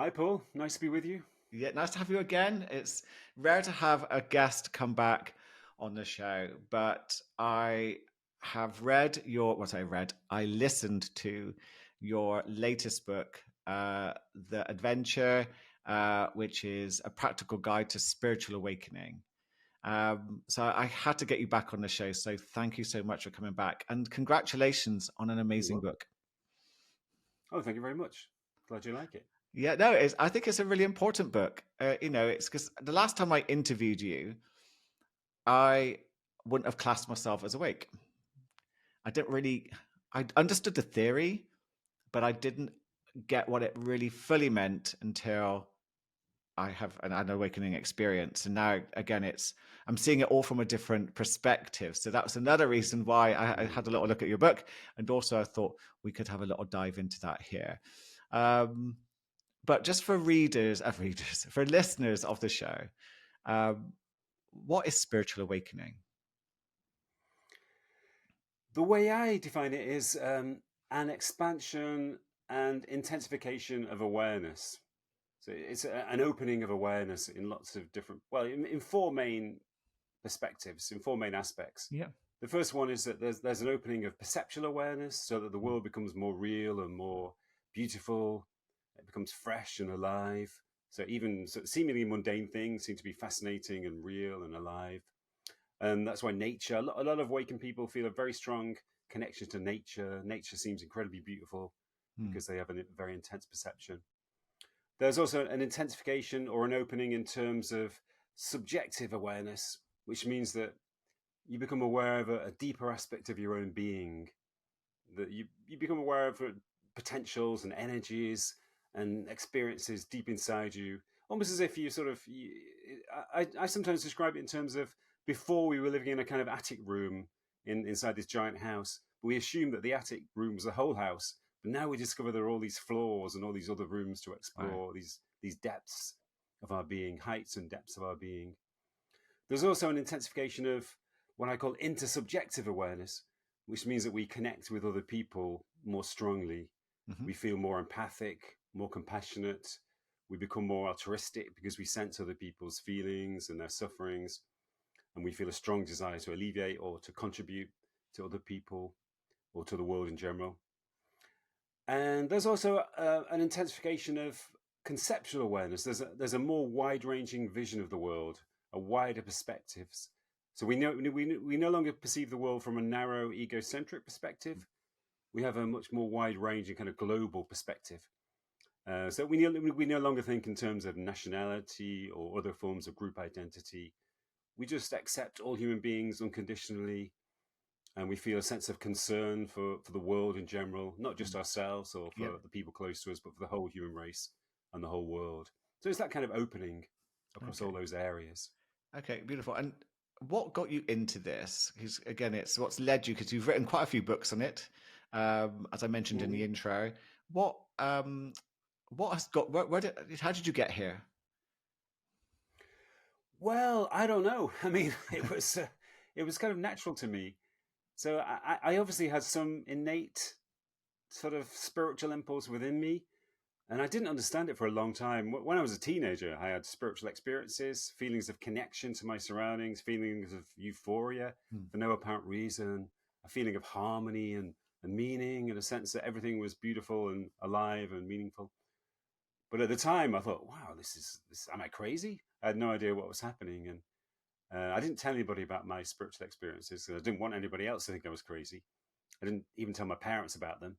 Hi, Paul. Nice to be with you. Yeah, nice to have you again. It's rare to have a guest come back on the show, but I have read I listened to your latest book, The Adventure, which is a practical guide to spiritual awakening. So I had to get you back on the show. So thank you so much for coming back, and congratulations on an You're amazing welcome. book. Oh, thank you very much. Glad you like it. Yeah, no, I think it's a really important book. It's because the last time I interviewed you, I wouldn't have classed myself as awake. I didn't really, I understood the theory, but I didn't get what it really fully meant until I have an awakening experience. And now, again, I'm seeing it all from a different perspective. So that was another reason why I Mm. had a little look at your book. And also, I thought we could have a little dive into that here. Um, but just for for listeners of the show, um, what is spiritual awakening? The way I define it is an expansion and intensification of awareness. So it's an opening of awareness in lots of different, well, in four main perspectives, in four main aspects. Yeah. The first one is that there's an opening of perceptual awareness, so that the world becomes more real and more beautiful. It becomes fresh and alive. So even seemingly mundane things seem to be fascinating and real and alive. And that's why nature, a lot of awakened people feel a very strong connection to nature. Nature seems incredibly beautiful Hmm. because they have a very intense perception. There's also an intensification or an opening in terms of subjective awareness, which means that you become aware of a deeper aspect of your own being, that you become aware of potentials and energies and experiences deep inside you, almost as if you sort of. I sometimes describe it in terms of before we were living in a kind of attic room inside this giant house. We assumed that the attic room was the whole house, but now we discover there are all these floors and all these other rooms to Wow. explore, these depths of our being, heights and depths of our being. There's also an intensification of what I call intersubjective awareness, which means that we connect with other people more strongly. Hmm. We feel more empathic, more compassionate. We become more altruistic because we sense other people's feelings and their sufferings. And we feel a strong desire to alleviate or to contribute to other people or to the world in general. And there's also an intensification of conceptual awareness. There's a more wide ranging vision of the world, a wider perspectives. So we no longer perceive the world from a narrow egocentric perspective. We have a much more wide ranging kind of global perspective. So we no longer think in terms of nationality or other forms of group identity. We just accept all human beings unconditionally, and we feel a sense of concern for the world in general, not just ourselves or Yeah. for the people close to us, but for the whole human race and the whole world. So it's that kind of opening across all Okay. those areas. Okay. Beautiful. And what got you into this? Because again, it's what's led you. Because you've written quite a few books on it, as I mentioned in the Mm. intro. What what has got? Where did? How did you get here? Well, I don't know. I mean, it was kind of natural to me. So I obviously had some innate sort of spiritual impulse within me, and I didn't understand it for a long time. When I was a teenager, I had spiritual experiences, feelings of connection to my surroundings, feelings of euphoria Hmm. for no apparent reason, a feeling of harmony and meaning, and a sense that everything was beautiful and alive and meaningful. But at the time, I thought, wow, this. Am I crazy? I had no idea what was happening, and I didn't tell anybody about my spiritual experiences because I didn't want anybody else to think I was crazy. I didn't even tell my parents about them.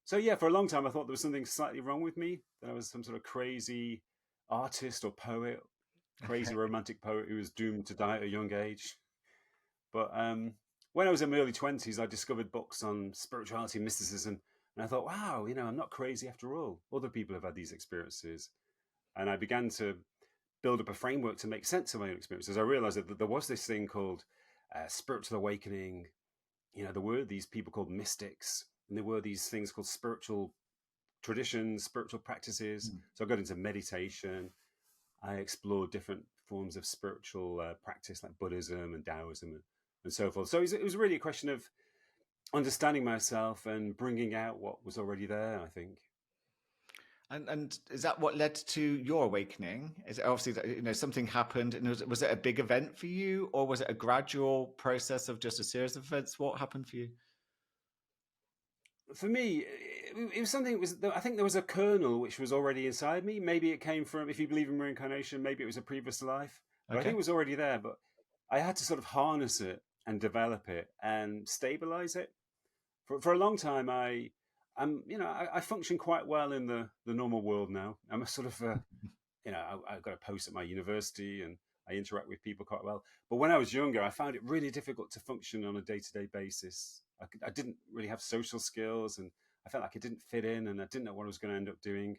So yeah, for a long time, I thought there was something slightly wrong with me. That I was some sort of crazy artist or poet, crazy romantic poet who was doomed to die at a young age. But when I was in my early 20s, I discovered books on spirituality and mysticism, and I thought, wow, I'm not crazy after all. Other people have had these experiences, and I began to build up a framework to make sense of my own experiences. I realized that there was this thing called spiritual awakening. There were these people called mystics, and there were these things called spiritual traditions, spiritual practices. Hmm. So I got into meditation. I explored different forms of spiritual practice like Buddhism and Taoism and so forth. So it was really a question of understanding myself and bringing out what was already there, I think. And is that what led to your awakening? Is it obviously that, something happened, and was it a big event for you, or was it a gradual process of just a series of events? What happened for you? For me, it was something. It was I think there was a kernel which was already inside me. Maybe it came from, if you believe in reincarnation, maybe it was a previous life, but I think Okay. it was already there. But I had to sort of harness it and develop it and stabilize it. For a long time, I function quite well in the normal world now. I'm a sort of I've got a post at my university and I interact with people quite well. But when I was younger, I found it really difficult to function on a day to day basis. I didn't really have social skills, and I felt like I didn't fit in, and I didn't know what I was going to end up doing.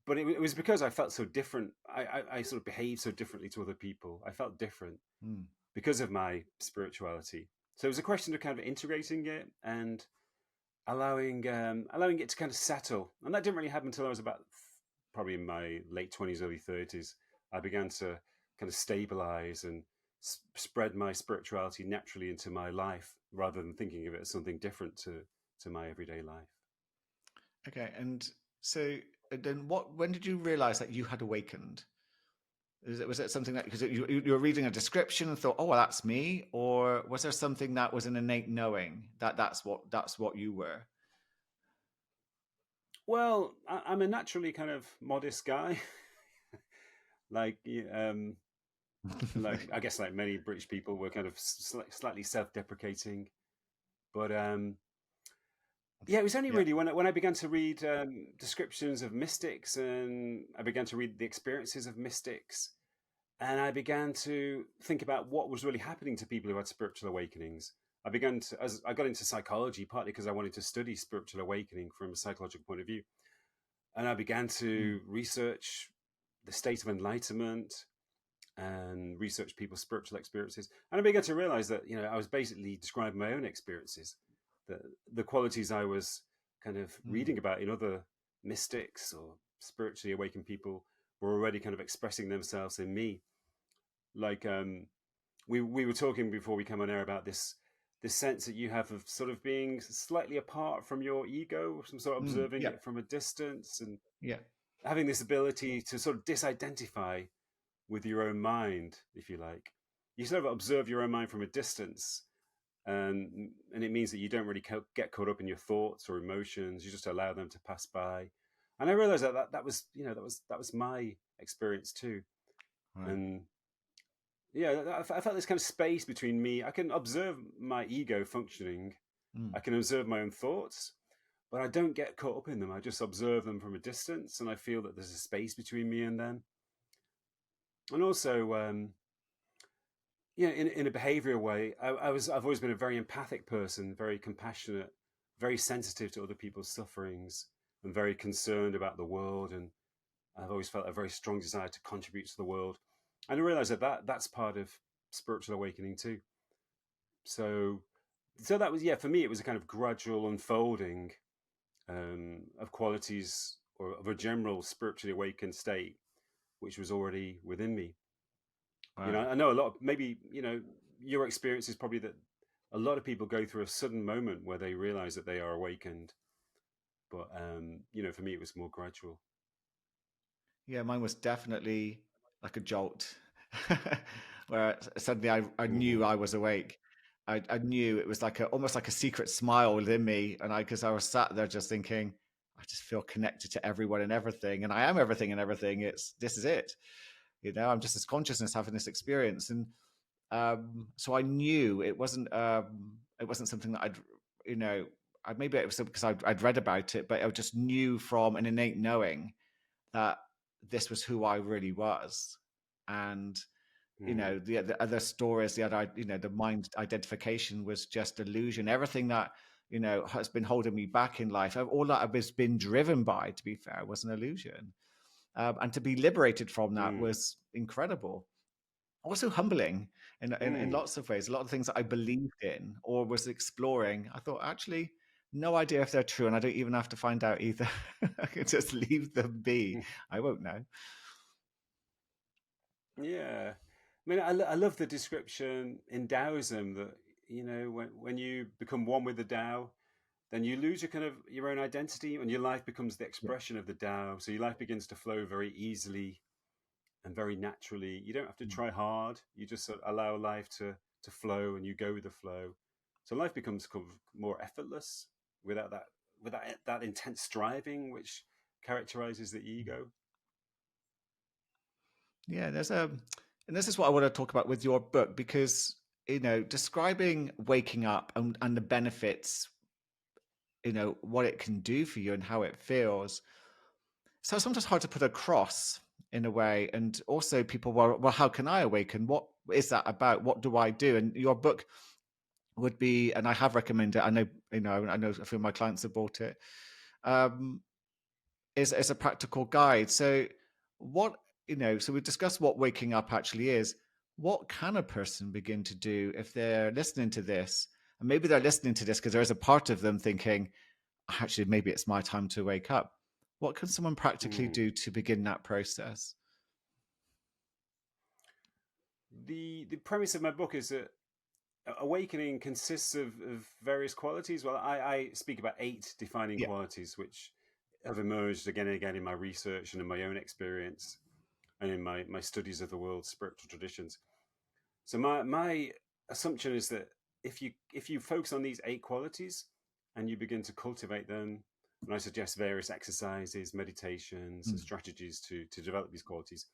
But it was because I felt so different. I sort of behaved so differently to other people. I felt different Mm. because of my spirituality. So it was a question of kind of integrating it and allowing it to kind of settle. And that didn't really happen until I was about probably in my late 20s, early 30s. I began to kind of stabilize and spread my spirituality naturally into my life rather than thinking of it as something different to my everyday life. Okay. And so then, when did you realize that you had awakened? Was it something that, because you were reading a description and thought, oh, well, that's me, or was there something that was an innate knowing that that's what you were? Well, I'm a naturally kind of modest guy. like um, like I guess like many British people were kind of slightly self-deprecating, but yeah, it was only Yeah. really when I began to read descriptions of mystics, and I began to read the experiences of mystics, and I began to think about what was really happening to people who had spiritual awakenings. As I got into psychology, partly because I wanted to study spiritual awakening from a psychological point of view, and I began Mm. to research the state of enlightenment and research people's spiritual experiences. And I began to realize that, I was basically describing my own experiences, the qualities I was kind of Mm. reading about in other mystics or spiritually awakened people were already kind of expressing themselves in me. Like we were talking before we came on air about this sense that you have of sort of being slightly apart from your ego, some sort of Mm. observing Yeah. it from a distance, and Yeah. having this ability to sort of disidentify with your own mind, if you like. You sort of observe your own mind from a distance, and it means that you don't really get caught up in your thoughts or emotions. You just allow them to pass by. And I realized that was that was my experience too. Right. And yeah, I felt this kind of space between me. I can observe my ego functioning. Mm. I can observe my own thoughts, but I don't get caught up in them. I just observe them from a distance, and I feel that there's a space between me and them. And also, in a behavioral way, I've always been a very empathic person, very compassionate, very sensitive to other people's sufferings, and very concerned about the world. And I've always felt a very strong desire to contribute to the world. And I realized that's part of spiritual awakening too. So, so that was, yeah, for me it was a kind of gradual unfolding of qualities or of a general spiritually awakened state, which was already within me. Wow. I know a lot of, maybe, your experience is probably that a lot of people go through a sudden moment where they realize that they are awakened. But, for me, it was more gradual. Yeah, mine was definitely like a jolt, where suddenly I knew Mm-hmm. I was awake. I knew it was like almost like a secret smile within me, and because I was sat there just thinking, I just feel connected to everyone and everything, and I am everything and everything. This is it. I'm just this consciousness having this experience, and so I knew it wasn't something that you know, maybe it was because I'd read about it, but I just knew from an innate knowing that this was who I really was. And Mm-hmm. the other stories, the mind identification was just illusion. Everything that has been holding me back in life, all that I've been driven by, to be fair, was an illusion. And to be liberated from that Mm. was incredible, also humbling in Mm. lots of ways. A lot of things that I believed in or was exploring, I thought, actually, no idea if they're true, and I don't even have to find out either. I can just leave them be. I won't know. Yeah. I mean, I love the description in Taoism that, when you become one with the Tao, then you lose your kind of your own identity, and your life becomes the expression of the Tao. So your life begins to flow very easily and very naturally. You don't have to try hard. You just sort of allow life to flow, and you go with the flow. So life becomes kind of more effortless without that intense striving which characterizes the ego. Yeah, and this is what I want to talk about with your book, because describing waking up and the benefits, what it can do for you and how it feels. So sometimes hard to put across in a way, and also people, well, how can I awaken? What is that about? What do I do? And your book would be, and I have recommended it. I know a few of my clients have bought it. Um, is a practical guide. So what so we discussed what waking up actually is. What can a person begin to do if they're listening to this? And maybe they're listening to this because there is a part of them thinking, actually, maybe it's my time to wake up. What can someone practically Hmm. do to begin that process? The premise of my book is that awakening consists of various qualities. Well, I speak about 8 defining Yeah. qualities which have emerged again and again in my research and in my own experience and in my studies of the world's spiritual traditions. So my assumption is that if you focus on these 8 qualities and you begin to cultivate them, and I suggest various exercises, meditations, and Mm. strategies to develop these qualities,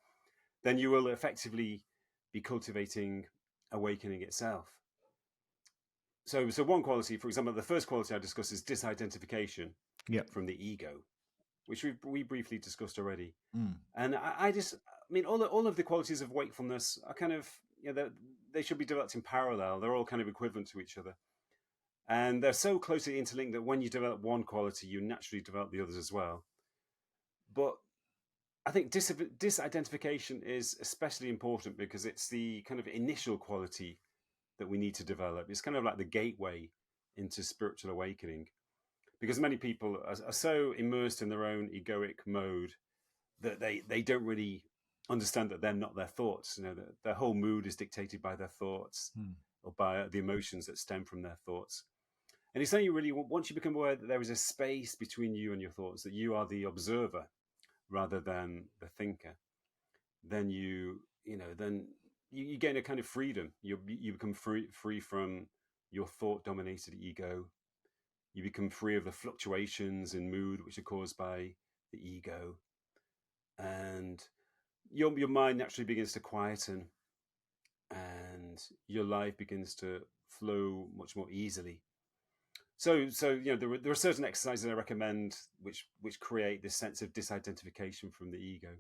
then you will effectively be cultivating awakening itself. So one quality, for example, the first quality I discuss is disidentification Yeah. from the ego, which we briefly discussed already. Mm. And I mean, all of the qualities of wakefulness are kind of, they should be developed in parallel. They're all kind of equivalent to each other. And they're so closely interlinked that when you develop one quality, you naturally develop the others as well. But I think disidentification is especially important because it's the kind of initial quality that we need to develop. It's kind of like the gateway into spiritual awakening, because many people are so immersed in their own egoic mode that they don't really understand that they're not their thoughts. Their whole mood is dictated by their thoughts Mm. or by the emotions that stem from their thoughts. And it's only really once you become aware that there is a space between you and your thoughts, that you are the observer rather than the thinker, then you gain a kind of freedom. You become free from your thought dominated ego. You become free of the fluctuations in mood which are caused by the ego, and your mind naturally begins to quieten, and your life begins to flow much more easily. So there are certain exercises I recommend which create this sense of disidentification from the ego.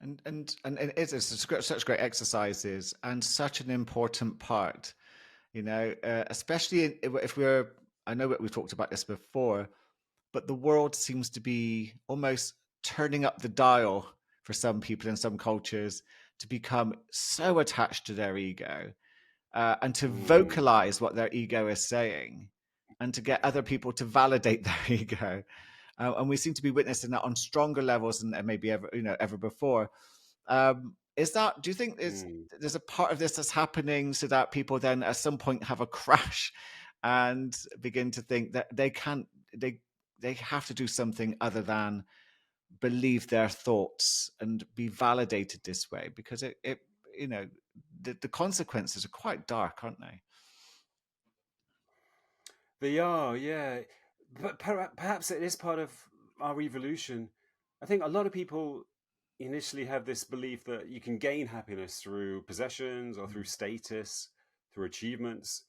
And it is such great exercises and such an important part, especially if we're. I know that we've talked about this before, but the world seems to be almost turning up the dial for some people in some cultures to become so attached to their ego, and to Mm, vocalize what their ego is saying, and to get other people to validate their ego. And we seem to be witnessing that on stronger levels than maybe ever before. Is that? Do you think mm. there's a part of this that's happening so that people then at some point have a crash and begin to think that they they have to do something other than believe their thoughts and be validated this way, because it you know the consequences are quite dark, aren't they? They are, yeah. But perhaps it is part of our evolution. I think a lot of people initially have this belief that you can gain happiness through possessions or through status, through achievements.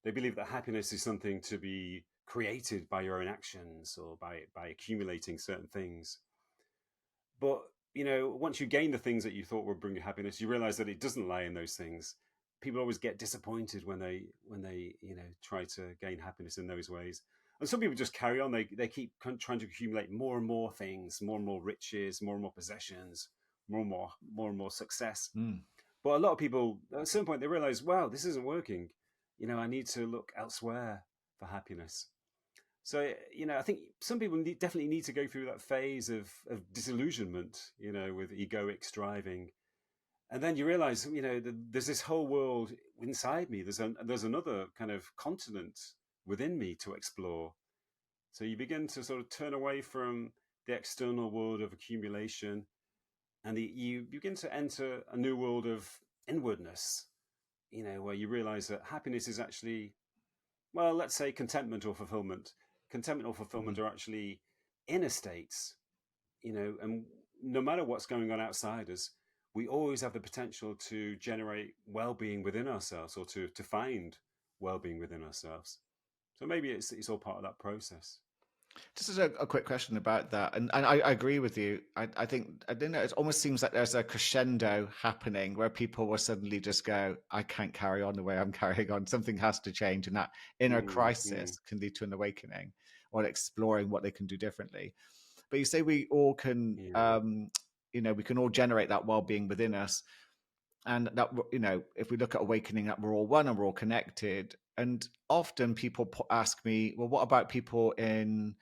They believe that happiness is something to be created by your own actions or by accumulating certain things. But once you gain the things that you thought would bring you happiness, you realize that it doesn't lie in those things. People always get disappointed when they try to gain happiness in those ways. And some people just carry on. They keep trying to accumulate more and more things, more and more riches, more and more possessions, more and more success. Mm. But a lot of people, at a certain point, they realize, wow, this isn't working. I need to look elsewhere for happiness. So I think some people definitely need to go through that phase of disillusionment, with egoic striving, and then you realize, there's this whole world inside me. There's another kind of continent within me to explore. So you begin to sort of turn away from the external world of accumulation, and you begin to enter a new world of inwardness, where you realize that happiness is actually, well, let's say contentment or fulfillment. Contentment or fulfillment are actually inner states, and no matter what's going on outside us, we always have the potential to generate well-being within ourselves, or to find well-being within ourselves. So maybe it's all part of that process. Just as a quick question about that, and I agree with you. I think, I don't know, it almost seems like there's a crescendo happening where people will suddenly just go, I can't carry on the way I'm carrying on. Something has to change. And that inner crisis can lead to an awakening or exploring what they can do differently. But you say we all can, Yeah. we can all generate that well-being within us. And that, if we look at awakening, that we're all one and we're all connected. And often people ask me, well, what about people in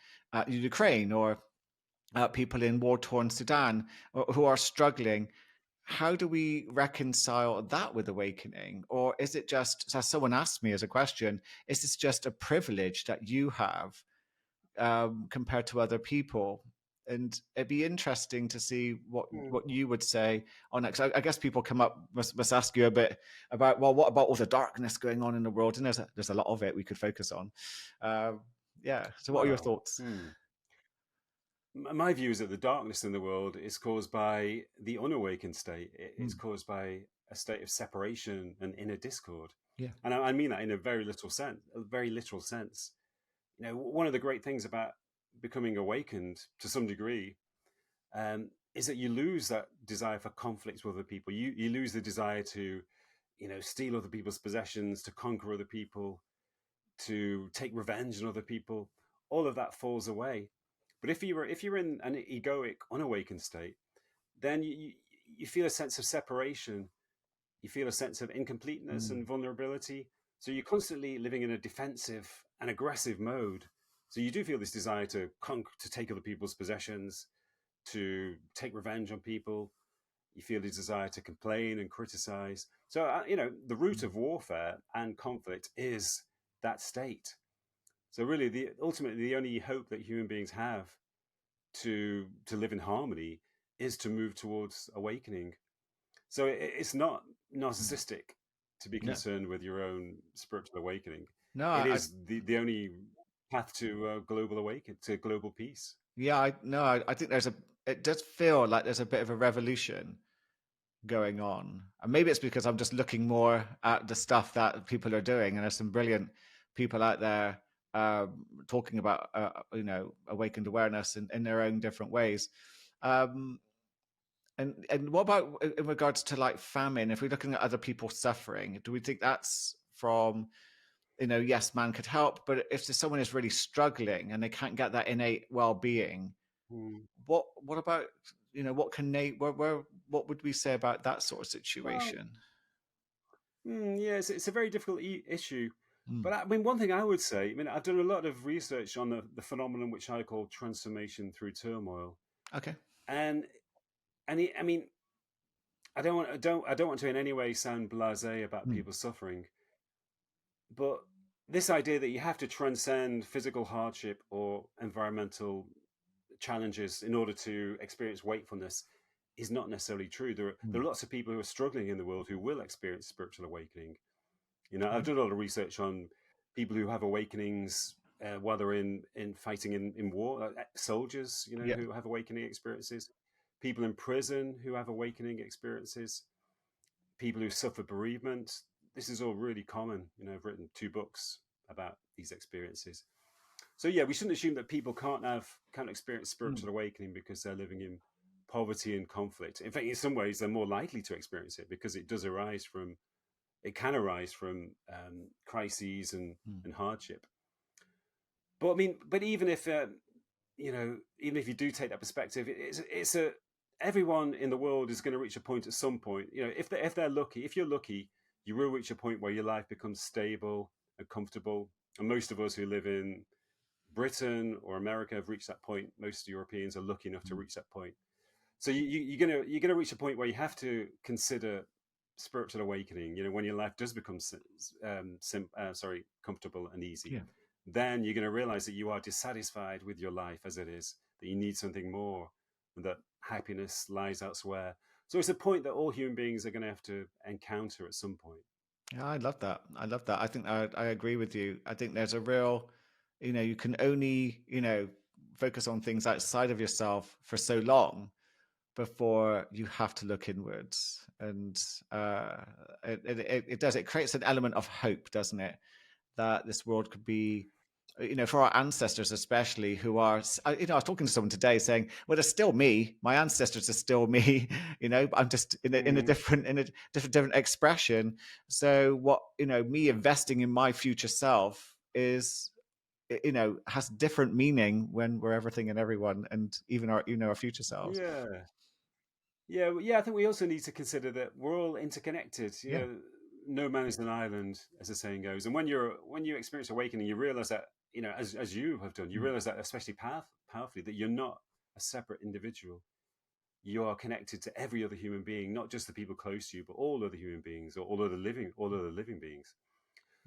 Ukraine, or people in war-torn Sudan, who are struggling? How do we reconcile that with awakening? Or is it just, as someone asked me as a question, is this just a privilege that you have compared to other people? And it'd be interesting to see what you would say on that. I guess people must ask you a bit about, well, what about all the darkness going on in the world? And there's a lot of it we could focus on. Yeah. So what are your Well, thoughts? my view is that the darkness in the world is caused by the unawakened state. It's caused by a state of separation and inner discord. Yeah. And I mean that in a very literal sense. One of the great things about becoming awakened to some degree is that you lose that desire for conflict with other people. You lose the desire to, steal other people's possessions, to conquer other people, to take revenge on other people. All of that falls away. But if you're in an egoic, unawakened state, then you feel a sense of separation. You feel a sense of incompleteness and vulnerability. So you're constantly living in a defensive and aggressive mode. So you do feel this desire to take other people's possessions, to take revenge on people. You feel the desire to complain and criticize. So, the root of warfare and conflict is that state. So really, ultimately, the only hope that human beings have to live in harmony is to move towards awakening. So it's not narcissistic to be concerned with your own spiritual awakening. No, It is the only path to global peace. Yeah, I think it does feel like there's a bit of a revolution going on. And maybe it's because I'm just looking more at the stuff that people are doing, and there's some brilliant people out there talking about, awakened awareness in their own different ways. And what about in regards to like famine? If we're looking at other people suffering, do we think that's from, yes, man could help, but if someone is really struggling and they can't get that innate well-being, what about, what can they, what would we say about that sort of situation? Yes, it's a very difficult issue. But I mean, one thing I would say, I've done a lot of research on the phenomenon which I call transformation through turmoil. Okay. And I don't want to in any way sound blasé about people suffering, but this idea that you have to transcend physical hardship or environmental challenges in order to experience wakefulness is not necessarily true. There are lots of people who are struggling in the world who will experience spiritual awakening. I've done a lot of research on people who have awakenings while they're in fighting in war, soldiers, who have awakening experiences, people in prison who have awakening experiences, people who suffer bereavement. This is all really common. I've written 2 books about these experiences. So yeah, we shouldn't assume that people can't experience spiritual awakening because they're living in poverty and conflict. In fact, in some ways, they're more likely to experience it because it can arise from crises and hardship. But even if you do take that perspective, everyone in the world is going to reach a point at some point. If they're lucky, if you're lucky, you will reach a point where your life becomes stable and comfortable. And most of us who live in Britain or America have reached that point. Most Europeans are lucky enough to reach that point. So you're gonna reach a point where you have to consider spiritual awakening. When your life does become comfortable and easy. Yeah. then you're going to realize that you are dissatisfied with your life as it is, that you need something more, and that happiness lies elsewhere. So it's a point that all human beings are going to have to encounter at some point. Yeah, I love that. I love that. I think I agree with you. I think there's a real, you can only, focus on things outside of yourself for so long before you have to look inwards. And it does, it creates an element of hope, doesn't it? That this world could be, for our ancestors especially, who are, I was talking to someone today saying, well, it's still me, my ancestors are still me, but I'm just Mm, in a different expression. So what, me investing in my future self is, has different meaning when we're everything and everyone, and even our future selves. yeah. Yeah, yeah. I think we also need to consider that we're all interconnected. Yeah. No man is an island, as the saying goes. And when you experience awakening, you realize that as you have done, you Mm. realize that especially powerfully that you're not a separate individual. You are connected to every other human being, not just the people close to you, but all other human beings or all other living beings.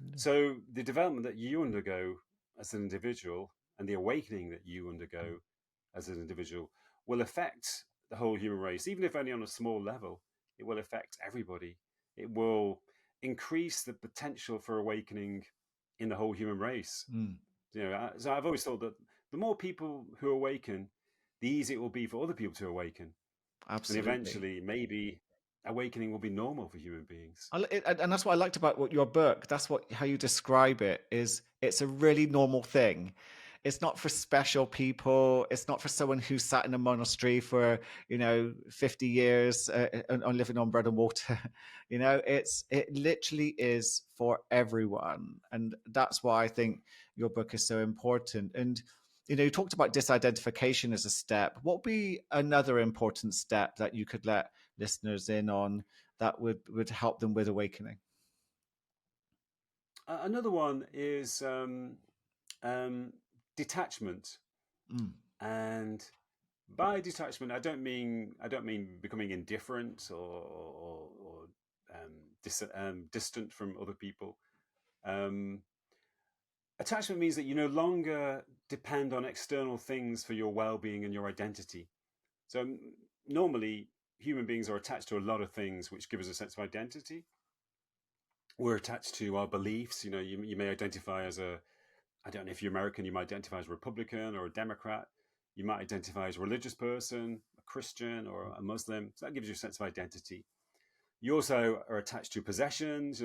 Yeah. So the development that you undergo as an individual and the awakening that you undergo as an individual will affect the whole human race, even if only on a small level. It will affect everybody. It will increase the potential for awakening in the whole human race. Mm. So I've always thought that the more people who awaken, the easier it will be for other people to awaken, and Absolutely. eventually, maybe awakening will be normal for human beings. And that's what I liked about your book. That's how you describe it. Is it's a really normal thing. It's not for special people. It's not for someone who sat in a monastery for 50 years on living on bread and water. It literally is for everyone, and that's why I think your book is so important. And you talked about disidentification as a step. What would be another important step that you could let listeners in on that would help them with awakening? Another one is um, detachment, Mm. and by detachment, I don't mean becoming indifferent or distant from other people. Um, Attachment means that you no longer depend on external things for your well-being and your identity. So normally, human beings are attached to a lot of things which give us a sense of identity. We're attached to our beliefs. You may identify as I don't know if you're American, you might identify as a Republican or a Democrat. You might identify as a religious person, a Christian or a Muslim. So that gives you a sense of identity. You also are attached to possessions.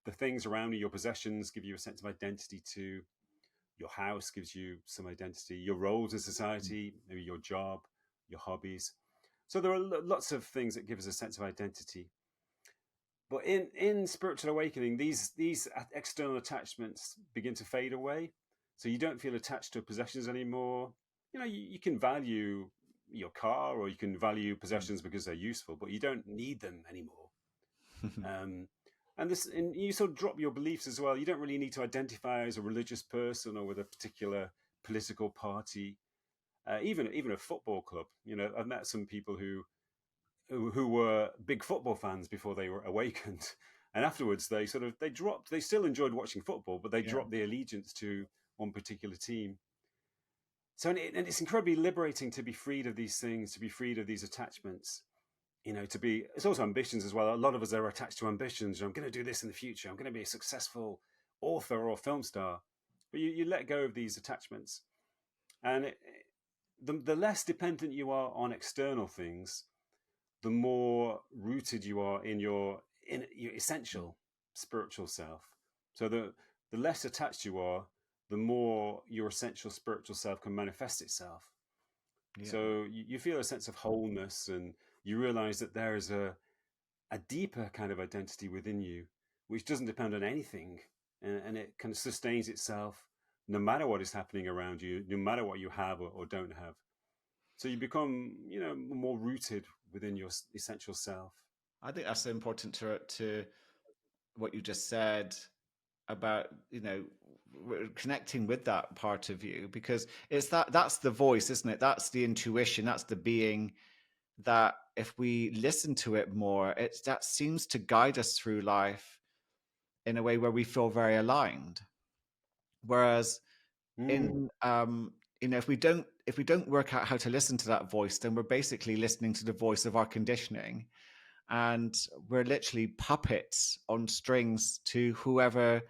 The things around you, your possessions, give you a sense of identity too. Your house gives you some identity. Your roles in society, maybe your job, your hobbies. So there are lots of things that give us a sense of identity. But in spiritual awakening, these external attachments begin to fade away. So you don't feel attached to possessions anymore. You can value your car or you can value possessions because they're useful, but you don't need them anymore. Um, and you sort of drop your beliefs as well. You don't really need to identify as a religious person or with a particular political party. Even a football club. I've met some people who were big football fans before they were awakened, and afterwards they dropped. They still enjoyed watching football, but they Yeah. dropped the allegiance to one particular team. So and it's incredibly liberating to be freed of these things, to be freed of these attachments. It's also ambitions as well. A lot of us are attached to ambitions. I'm going to do this in the future. I'm going to be a successful author or film star. But you let go of these attachments, and the less dependent you are on external things, the more rooted you are in your essential spiritual self. So the less attached you are, the more your essential spiritual self can manifest itself. Yeah. So you feel a sense of wholeness, and you realize that there is a deeper kind of identity within you, which doesn't depend on anything, and it kind of sustains itself no matter what is happening around you, no matter what you have or don't have. So you become, more rooted within your essential self. I think that's so important to what you just said about connecting with that part of you, because that's the voice, isn't it? That's the intuition, that's the being that if we listen to it more, that seems to guide us through life in a way where we feel very aligned. Whereas Mm. in if we don't work out how to listen to that voice, then we're basically listening to the voice of our conditioning, and we're literally puppets on strings to whoever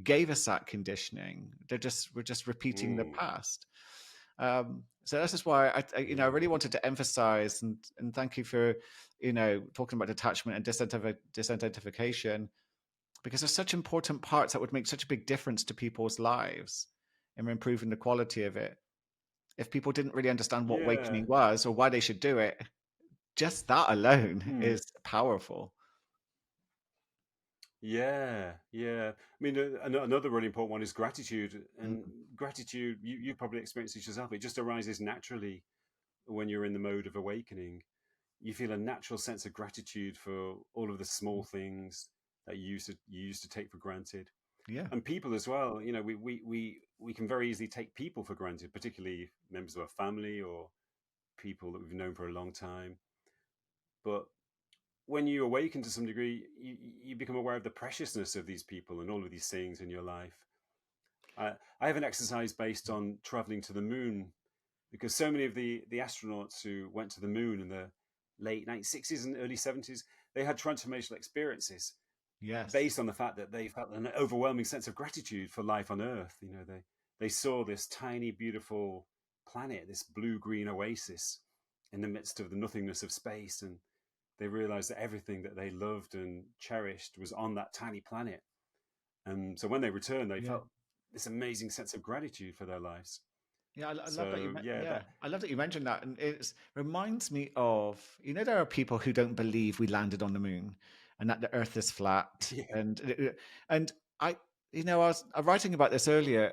gave us that conditioning. We're just repeating the Mm. past. So this is why I Yeah. really wanted to emphasize, and thank you for talking about detachment and disidentification, because there's such important parts that would make such a big difference to people's lives and improving the quality of it. If people didn't really understand what Yeah. awakening was or why they should do it, just that alone Mm. is powerful. Yeah, yeah. I mean, another really important one is gratitude. And Mm. gratitude, you probably experienced it yourself. It just arises naturally when you're in the mode of awakening. You feel a natural sense of gratitude for all of the small things that you used to take for granted, Yeah. and people as well. We can very easily take people for granted, particularly members of our family or people that we've known for a long time. But when you awaken to some degree, you become aware of the preciousness of these people and all of these things in your life. I have an exercise based on traveling to the moon, because so many of the astronauts who went to the moon in the late 1960s and early 70s, they had transformational experiences Yes. based on the fact that they felt an overwhelming sense of gratitude for life on Earth. They saw this tiny, beautiful planet, this blue-green oasis in the midst of the nothingness of space, and they realized that everything that they loved and cherished was on that tiny planet. And so when they returned, they Yeah. felt this amazing sense of gratitude for their lives. Yeah, I love that So yeah, yeah, that I love that you mentioned that, and it reminds me of there are people who don't believe we landed on the moon and that the Earth is flat, yeah, and I I was writing about this earlier.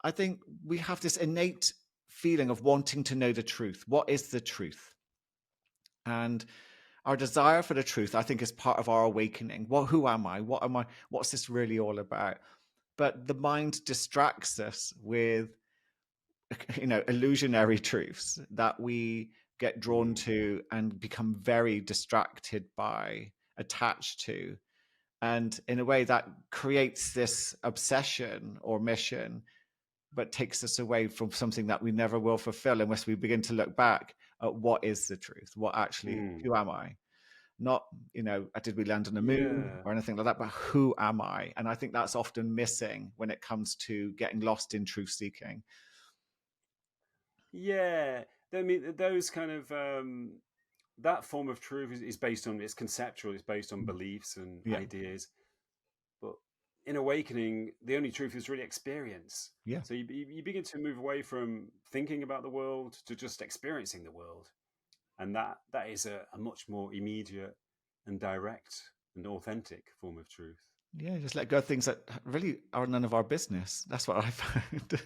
I think we have this innate feeling of wanting to know the truth. What is the truth? And our desire for the truth, I think, is part of our awakening. Well, who am I? What am I? What's this really all about? But the mind distracts us with illusionary truths that we get drawn mm, to and become very distracted by, attached to, and in a way that creates this obsession or mission, but takes us away from something that we never will fulfill unless we begin to look back at what is the truth, what actually, mm, who am I? Not did we land on the moon yeah, or anything like that, but who am I? And I think that's often missing when it comes to getting lost in truth seeking. yeah. I mean, those kind of that form of truth is based on, it's conceptual. It's based on Mm. beliefs and Yeah. ideas. But in awakening, the only truth is really experience. Yeah. So you begin to move away from thinking about the world to just experiencing the world, and that is a much more immediate and direct and authentic form of truth. Yeah, just let go of things that really are none of our business. That's what I found.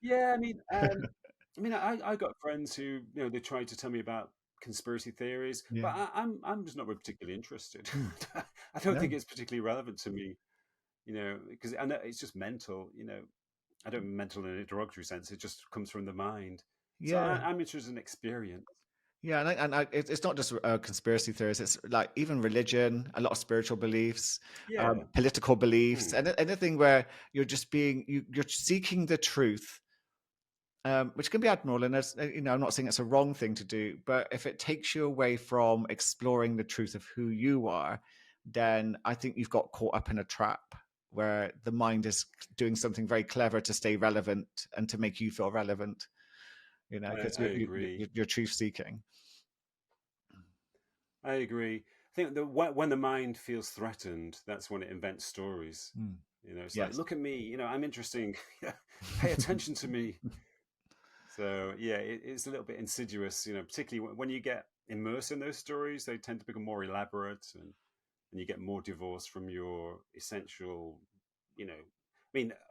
Yeah, I got friends who, they tried to tell me about conspiracy theories, Yeah. but I'm just not particularly interested. Hmm. I don't think No. it's particularly relevant to me, because I know it's just mental. I don't mean mental in a derogatory sense. It just comes from the mind. So Yeah. I'm interested in experience. Yeah, it's not just conspiracy theories. It's like even religion, a lot of spiritual beliefs, Yeah. political beliefs, Mm. and anything where you're just you're seeking the truth, which can be admirable. And I'm not saying it's a wrong thing to do, but if it takes you away from exploring the truth of who you are, then I think you've got caught up in a trap where the mind is doing something very clever to stay relevant and to make you feel relevant. Because I agree. you're truth seeking. I agree. I think that when the mind feels threatened, that's when it invents stories. Mm. It's like, Yes. look at me. I'm interesting. Pay attention to me. So yeah, it's a little bit insidious. Particularly when you get immersed in those stories, they tend to become more elaborate, and you get more divorced from your essential.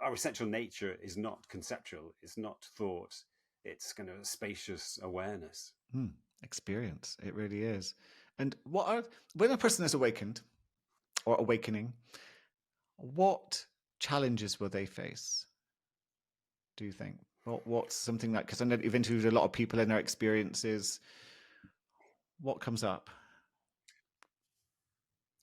Our essential nature is not conceptual. It's not thought. It's kind of spacious awareness. Mm. Experience. It really is. And when a person is awakened or awakening, what challenges will they face? Do you think? What's something like, because I know you've interviewed a lot of people in their experiences. What comes up?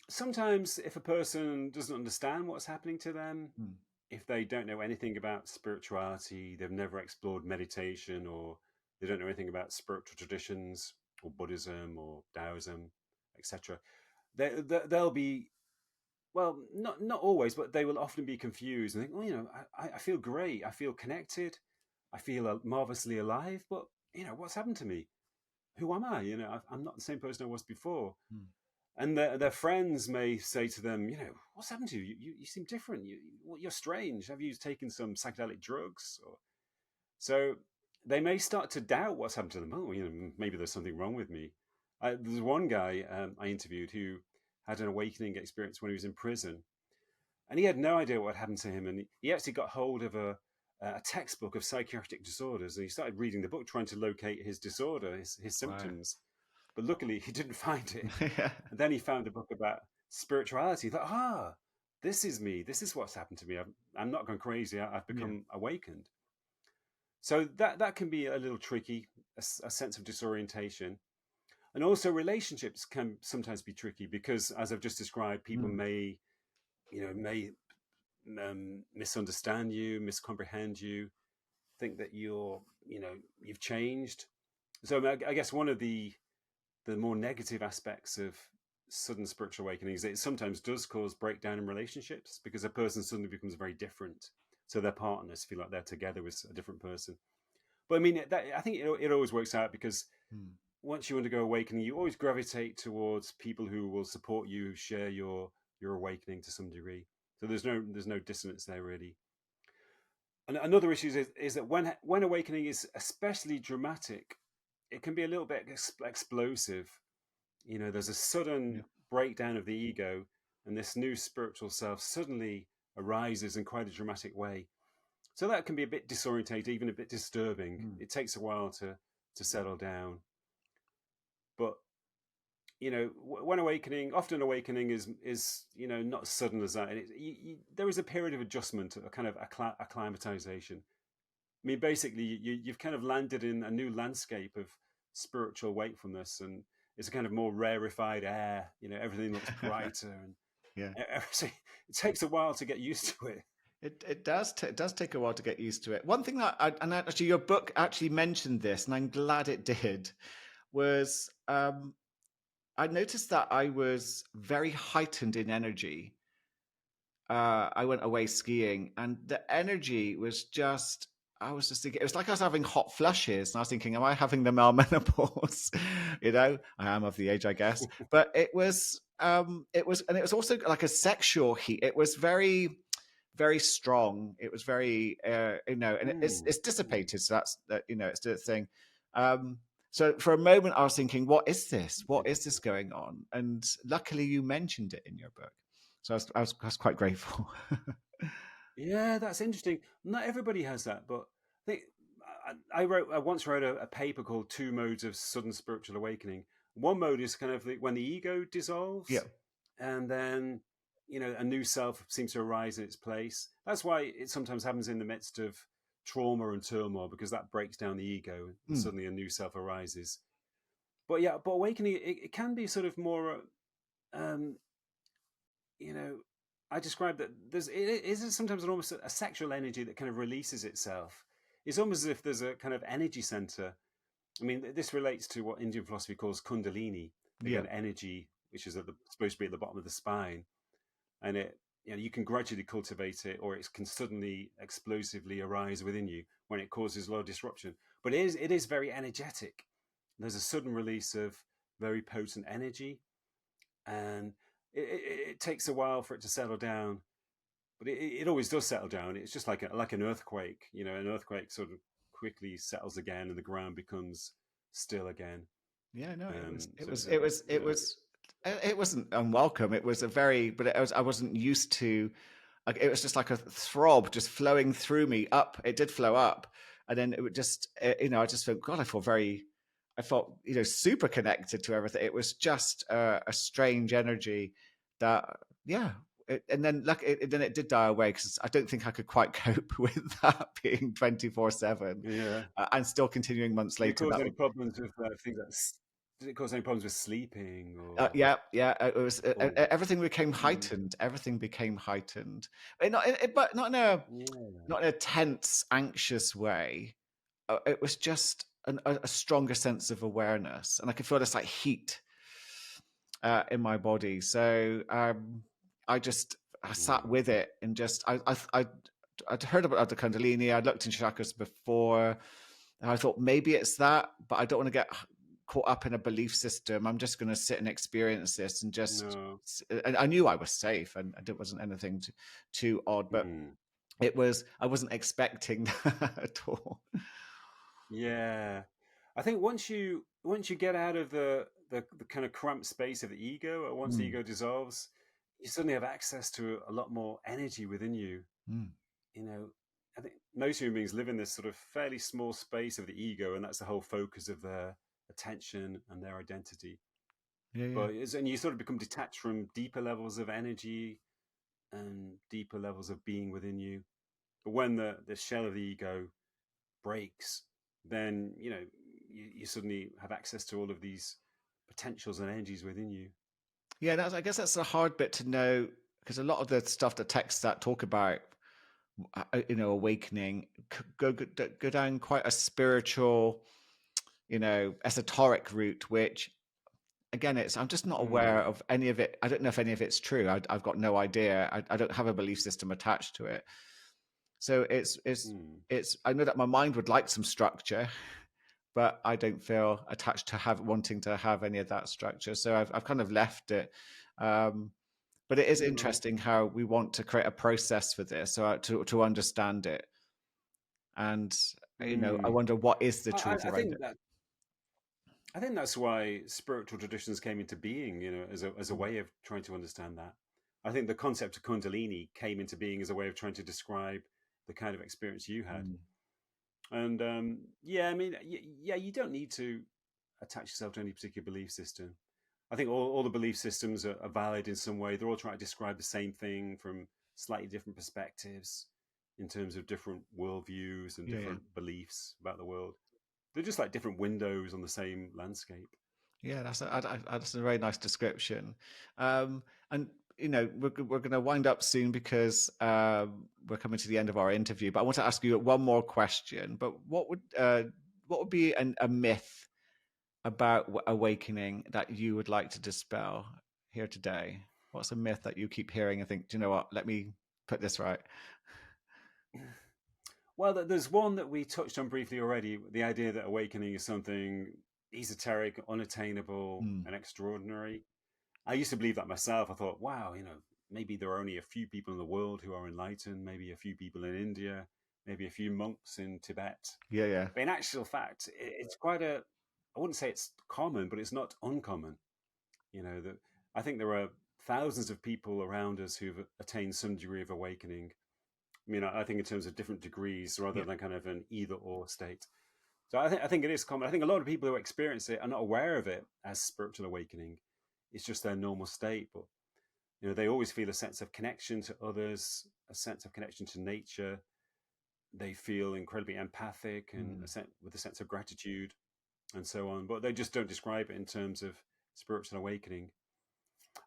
Sometimes if a person doesn't understand what's happening to them, Mm. if they don't know anything about spirituality, they've never explored meditation, or they don't know anything about spiritual traditions or Buddhism or Taoism, etc., they'll be, well, not always, but they will often be confused and think, oh, I feel great, I feel connected, I feel marvelously alive, but what's happened to me? Who am I? I'm not the same person I was before. Mm. And their friends may say to them, what's happened to you? You seem different. You're strange. Have you taken some psychedelic drugs? So they may start to doubt what's happened to them. Oh, maybe there's something wrong with me. There's one guy I interviewed who had an awakening experience when he was in prison, and he had no idea what happened to him. And he actually got hold of a textbook of psychiatric disorders, and he started reading the book, trying to locate his disorder, his Wow. symptoms. But luckily, he didn't find it. Yeah. And then he found a book about spirituality. He thought, this is me. This is what's happened to me. I'm not gone crazy. I've Yeah. become awakened. So that can be a little tricky, a sense of disorientation. And also relationships can sometimes be tricky because, as I've just described, people Mm. may misunderstand you, miscomprehend you, think that you've changed. So I guess one of the more negative aspects of sudden spiritual awakening is that it sometimes does cause breakdown in relationships because a person suddenly becomes very different. So their partners feel like they're together with a different person. But I mean, I think it always works out because Mm. once you undergo awakening, you always gravitate towards people who will support you, who share your awakening to some degree. So there's no dissonance there really. And another issue is that when awakening is especially dramatic, it can be a little bit explosive. There's a Yeah. sudden breakdown of the ego, and this new spiritual self suddenly arises in quite a dramatic way. So that can be a bit disorientating, even a bit disturbing. Mm. It takes a while to settle down. But when often awakening is not as sudden as that, and there is a period of adjustment, a kind of acclimatization. I mean, basically, you've kind of landed in a new landscape of spiritual wakefulness, and it's a kind of more rarefied air. Everything looks brighter, and Yeah. it takes a while to get used to it. It does it does take a while to get used to it. One thing that and actually your book actually mentioned this, and I'm glad it did, was I noticed that I was very heightened in energy. I went away skiing, and the energy was just. I was just thinking, it was like I was having hot flushes, and I was thinking, am I having the menopause? I am of the age, I guess. But and it was also like a sexual heat. It was very, very strong. It was very, and it's dissipated. So that's that. It's the thing. So for a moment, I was thinking, what is this? What is this going on? And luckily, you mentioned it in your book. So I was quite grateful. Yeah, that's interesting. Not everybody has that, but I once wrote a paper called Two Modes of Sudden Spiritual Awakening. One mode is kind of when the ego Yeah. dissolves, and then a new self seems to arise in its place. That's why it sometimes happens in the midst of trauma and turmoil, because that breaks down the ego, and Mm. suddenly a new self arises. But awakening, it can be sort of more um, you know, I described that it is sometimes almost a sexual energy that kind of releases itself. It's almost as if there's a kind of energy center. I mean, this relates to what Indian philosophy calls kundalini, Yeah. again, energy, which is supposed to be at the bottom of the spine. And you can gradually cultivate it, or it can suddenly explosively arise within you when it causes a lot of disruption. But it is very energetic. There's a sudden release of very potent energy, and it takes a while for it to settle down, but it always does settle down. It's just like an earthquake. An earthquake sort of quickly settles again, and the ground becomes still again. Yeah, no, it was, it So was, it's it was, it was, it wasn't unwelcome. It was a very, but I wasn't used to, like, it was just like a throb just flowing through me up. It did flow up. And then it would just, I just felt, God, I felt, super connected to everything. It was just a strange energy that, yeah. And then then it did die away because I don't think I could quite cope with that being 24/7 yeah. and still continuing months Did it later. cause That any would problems with things like did it cause any problems with sleeping or Yeah. It was or everything became mm, heightened. Everything became heightened, but yeah. not in a tense, anxious way. It was just a stronger sense of awareness, and I could feel this like heat in my body. So I sat Mm, with it and just I'd heard about the Kundalini. I'd looked in chakras before, and I thought maybe it's that, but I don't want to get caught up in a belief system. I'm just going to sit and experience this and just. no. And I knew I was safe, and it wasn't anything too odd, but Mm, it was. I wasn't expecting that at all. yeah. I think once you get out of the kind of cramped space of the ego, or once the Mm, ego dissolves, you suddenly have access to a lot more energy within you. mm. You know, I think most human beings live in this sort of fairly small space of the ego, and that's the whole focus of their attention and their identity. Yeah, yeah, And you sort of become detached from deeper levels of energy and deeper levels of being within you. But when the shell of the ego breaks, then you suddenly have access to all of these potentials and energies within you. yeah. I guess that's the hard bit to know because a lot of the stuff that texts that talk about awakening go down quite a spiritual, esoteric route, which again, I'm just not aware Mm, of any of it. I don't know if any of it's true. I've got no idea. I don't have a belief system attached to it. So mm, I know that my mind would like some structure, but I don't feel attached to wanting to have any of that structure. So I've kind of left it. Um, but it is no. interesting how we want to create a process for this, so to understand it. And I Mm. wonder what is the I, I truth I around think it. that I think that's why spiritual traditions came into being, as a Mm, way of trying to understand that. I think the concept of Kundalini came into being as a way of trying to describe the kind of experience you had. mm, And yeah, I mean, yeah, you don't need to attach yourself to any particular belief system. I think all the belief systems are valid in some way. They're all trying to describe the same thing from slightly different perspectives in terms of different worldviews and yeah, yeah, different beliefs about the world. They're just like different windows on the same landscape. yeah. That's a very nice description. And we're going to wind up soon because we're coming to the end of our interview. But I want to ask you one more question. But what would be a myth about awakening that you would like to dispel here today? What's a myth that you keep hearing and think, do you know what? Let me put this right. Well, there's one that we touched on briefly already, the idea that awakening is something esoteric, unattainable, Mm, and extraordinary. I used to believe that myself. I thought, wow, maybe there are only a few people in the world who are enlightened, maybe a few people in India, maybe a few monks in Tibet. yeah, yeah, But in actual fact, it's quite I wouldn't say it's common, but it's not uncommon. That I think there are thousands of people around us who've attained some degree of awakening. I mean, I think in terms of different degrees rather yeah. than kind of an either or state. So I think it is common. I think a lot of people who experience it are not aware of it as spiritual awakening. It's just their normal state, but they always feel a sense of connection to others, a sense of connection to nature. They feel incredibly empathic and Mm. with a sense of gratitude and so on. But they just don't describe it in terms of spiritual awakening.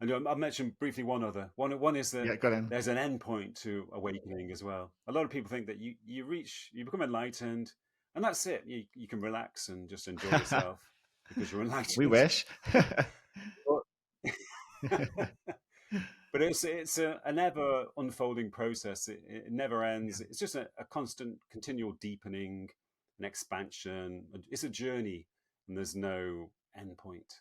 And I'll mention briefly one other. One is that Yeah, got in. there's an end point to awakening as well. A lot of people think that you become enlightened, and that's it. You can relax and just enjoy yourself because you're We enlightened. wish. But it's a never unfolding process. It never ends. It's just a constant, continual deepening, an expansion. It's a journey, and there's no end point.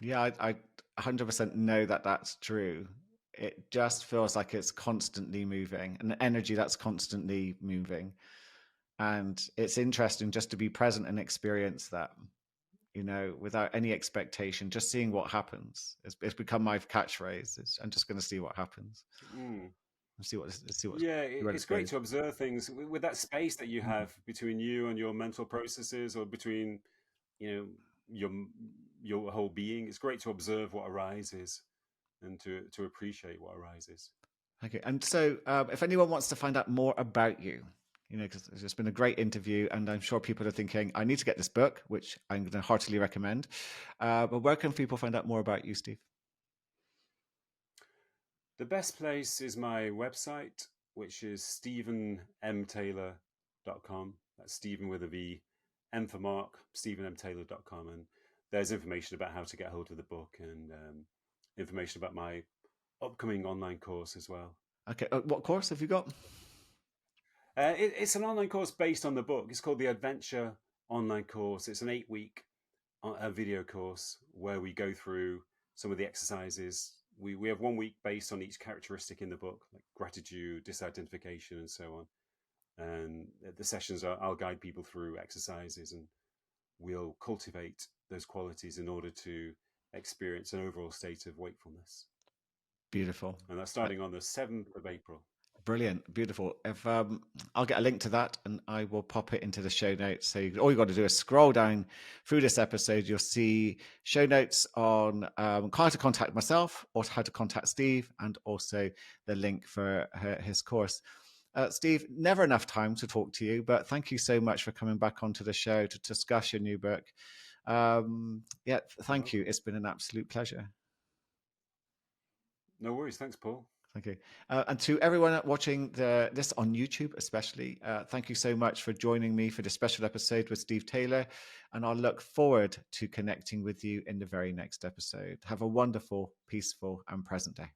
Yeah, I 100% know that that's true. It just feels like it's constantly moving, an energy that's constantly moving. And it's interesting just to be present and experience that, without any expectation, just seeing what happens. It's become my catchphrase. I'm just going to see what happens Mm. and see Yeah, where it's it great goes. to observe things with that space that you Mm. have between you and your mental processes, or between you know your your whole being. It's great to observe what arises and to appreciate what arises. Okay. And so, if anyone wants to find out more about you, because it's just been a great interview, and I'm sure people are thinking, I need to get this book, which I'm going to heartily recommend. But where can people find out more about you, Steve? The best place is my website, which is stephenmtaylor.com. That's Stephen with a V, M for Mark, stephenmtaylor.com. And there's information about how to get hold of the book and information about my upcoming online course as well. Okay. What course have you got? It's an online course based on the book. It's called the Adventure Online Course. It's an 8-week video course where we go through some of the exercises. We have 1 week based on each characteristic in the book, like gratitude, disidentification, and so on. And the sessions I'll guide people through exercises, and we'll cultivate those qualities in order to experience an overall state of wakefulness. Beautiful. And that's starting on the 7th of April. Brilliant, beautiful. If I'll get a link to that, and I will pop it into the show notes. So all you got to do is scroll down through this episode. You'll see show notes on how to contact myself or how to contact Steve, and also the link for his course. Steve, never enough time to talk to you, but thank you so much for coming back onto the show to discuss your new book. Thank you. It's been an absolute pleasure. No worries. Thanks, Paul. Thank you. And to everyone watching this on YouTube, especially, thank you so much for joining me for this special episode with Steve Taylor. And I'll look forward to connecting with you in the very next episode. Have a wonderful, peaceful, and present day.